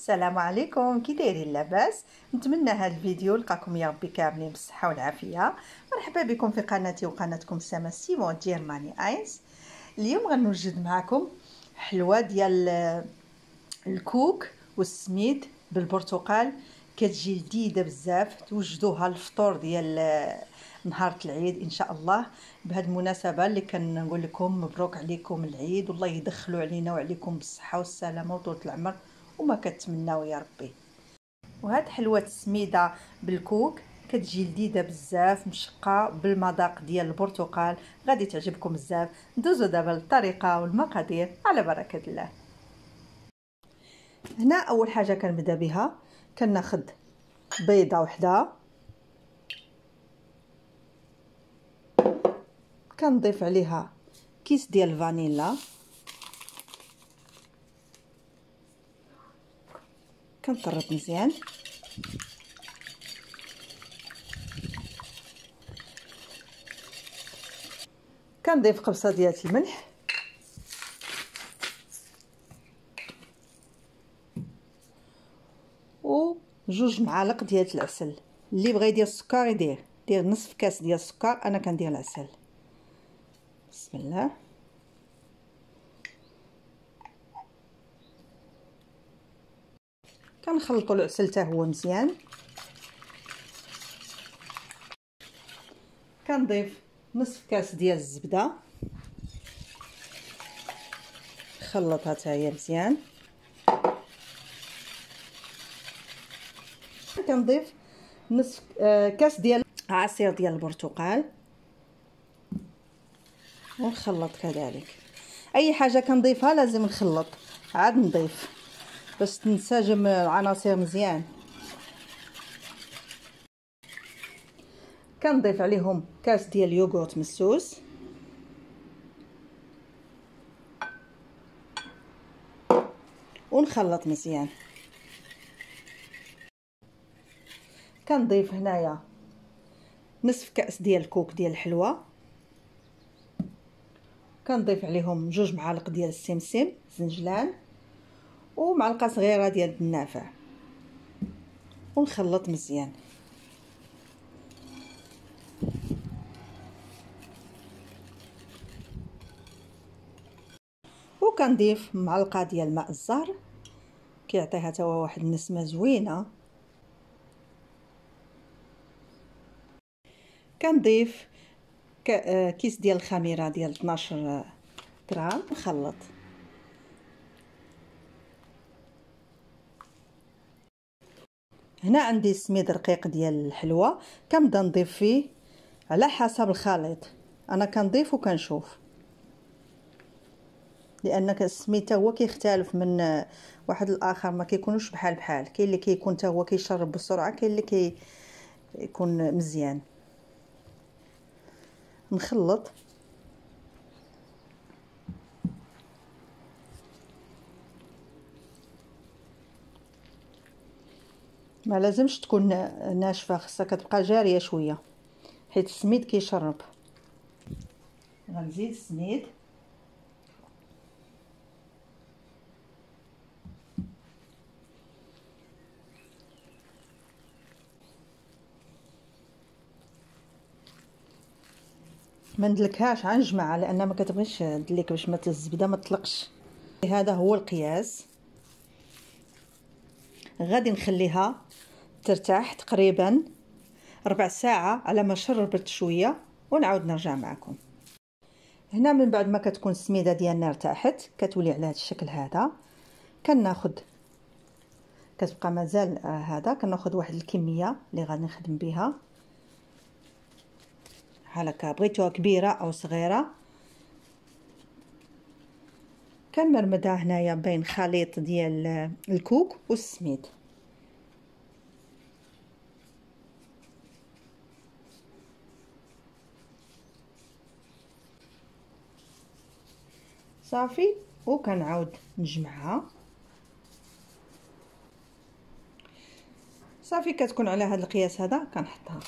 السلام عليكم، كي دايرين؟ لاباس؟ نتمنى هذا الفيديو لقاكم يا ربي كاملين بالصحه والعافيه. مرحبا بكم في قناتي وقناتكم سما سيمون جيرماني اينس. اليوم غنوجد معكم حلوه ديال الكوك والسميد بالبرتقال، كتجي لذيذه بزاف. توجدوها الفطور ديال نهار العيد ان شاء الله. بهذه المناسبه اللي كنقول لكم مبروك عليكم العيد، والله يدخلوا علينا وعليكم بالصحه والسلامه وطول العمر وما كتمناو يا ربي. وهاد حلوه السميده بالكوك كتجي لذيذه بزاف، مشقه بالمذاق ديال البرتقال، غادي تعجبكم بزاف. ندوزو دابا للطريقه والمقادير على بركه الله. هنا اول حاجه كنبدا بها، كناخذ بيضه وحده، كنضيف عليها كيس ديال الفانيلا، كنطرب مزيان، كنضيف قبصه ديال الملح، و جوج معالق ديال العسل. اللي بغى يدير السكر دير نصف كاس ديال السكر، انا كندير العسل. بسم الله. كنخلطوا العسل حتى هو مزيان. كنضيف نصف كاس ديال الزبده، خلطها حتى هي مزيان. كنضيف نصف كاس ديال عصير ديال البرتقال ونخلط كذلك. اي حاجه كنضيفها لازم نخلط، عاد نضيف باش تنسجم العناصر مزيان. كنضيف عليهم كاس ديال اليوغورت مسوس، ونخلط مزيان. كنضيف هنايا نصف كاس ديال الكوك ديال الحلوه، كنضيف عليهم جوج معالق ديال السمسم زنجلان ومعلقه صغيره ديال النافع، ونخلط مزيان. وكنضيف معلقه ديال ماء الزهر، كيعطيها حتى هو واحد النسمه زوينه. كنضيف كيس ديال الخميره ديال 12 غرام، نخلط. هنا عندي سميد رقيق ديال الحلوه، كنبدا نضيف فيه على حسب الخليط. انا كنضيف وكنشوف، لان السميد حتى هو كيختلف من واحد الاخر، ما كيكونوش بحال كاين اللي كيكون حتى هو كيشرب بسرعه، كاين اللي كيكون مزيان. نخلط. ما لازمش تكون ناشفه، خصها كتبقى جاريه شويه حيت السميد كيشرب. غنزيد السميد، ما ندلكهاش غنجمعها لان ما كتبغيش دليك باش ما الزبده ما تطلقش. هذا هو القياس. غادي نخليها ترتاح تقريبا ربع ساعه على ما شربت شويه، ونعاود نرجع معكم. هنا من بعد ما كتكون السميده ديالنا ارتاحت، كتولي على هذا الشكل هذا. كناخذ، كتبقى مازال هذا، كناخذ واحد الكميه اللي غادي نخدم بها هكا، بغيتوها كبيره او صغيره. كنمرمدها هنايا بين خليط ديال الكوك والسميد. صافي، وكنعاود نجمعها. صافي، كتكون على هذا القياس هذا. كنحطها،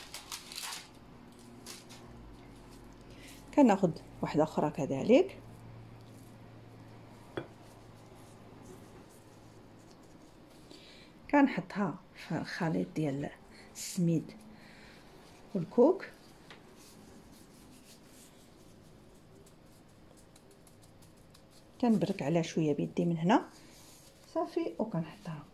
كناخذ واحده اخرى كذلك. كنحطها في الخليط ديال السميد والكوك. كنبرك عليها شويه بيدي من هنا صافي، وكنحطها.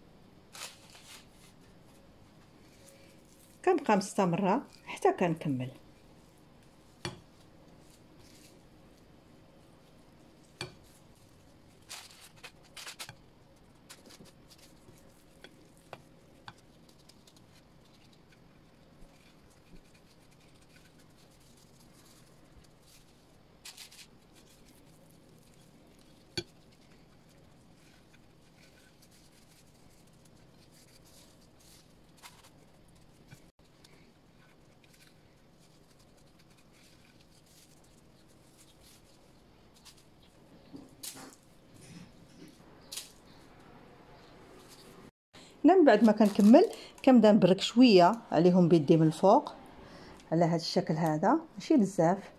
كنبقى مستمره حتى كنكمل. هنا من بعد ما كنكمل كنبدا نبرك شويه عليهم بيدي من الفوق على هذا الشكل هذا، ماشي بزاف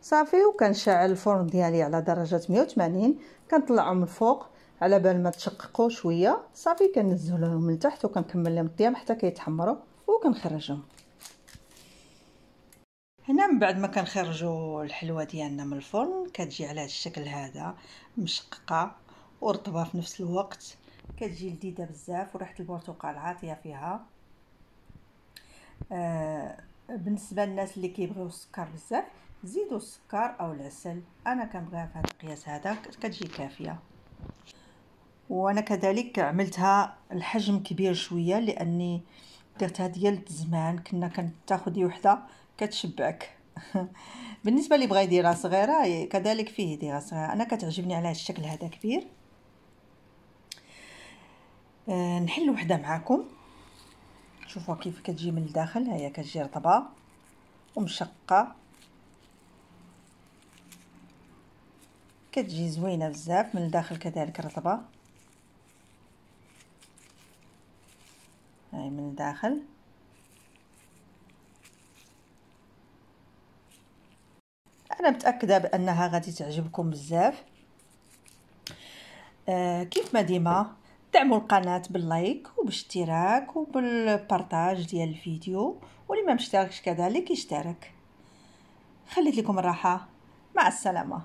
صافي. وكنشعل الفرن ديالي على درجه 180، كنطلعهم من الفوق على بال ما تشققوا شويه صافي. كنزلهم من تحت وكنكمل لهم الطياب حتى كيتحمروا وكنخرجهم. هنا من بعد ما كنخرجوا الحلوه ديالنا من الفرن كتجي على هذا الشكل هذا، مشققه ورطبه في نفس الوقت، كتجي لذيذه بزاف وريحه البرتقال عاطيه فيها. بالنسبه للناس اللي كيبغيو السكر بزاف زيدوا السكر او العسل، انا كنبغيها في هذا القياس هذا كتجي كافيه. وانا كذلك عملتها الحجم كبير شويه لاني درتها ديال زمان، كنا كتاخدي وحده كتشبعك. بالنسبه اللي بغى يديرها صغيره كذلك فيه يديرها صغيره، انا كتعجبني على الشكل هذا كبير. نحل وحده معكم شوفوا كيف كتجي من الداخل، هي كتجي رطبه ومشقه، كتجي زوينه بزاف من الداخل كذلك رطبه. هاي من الداخل انا متاكده بانها غادي تعجبكم بزاف. كيف ما ديما دعموا القناه باللايك وبالاشتراك وبالبارطاج ديال الفيديو، واللي ما مشتركش كذلك يشترك. خليت لكم الراحه، مع السلامه.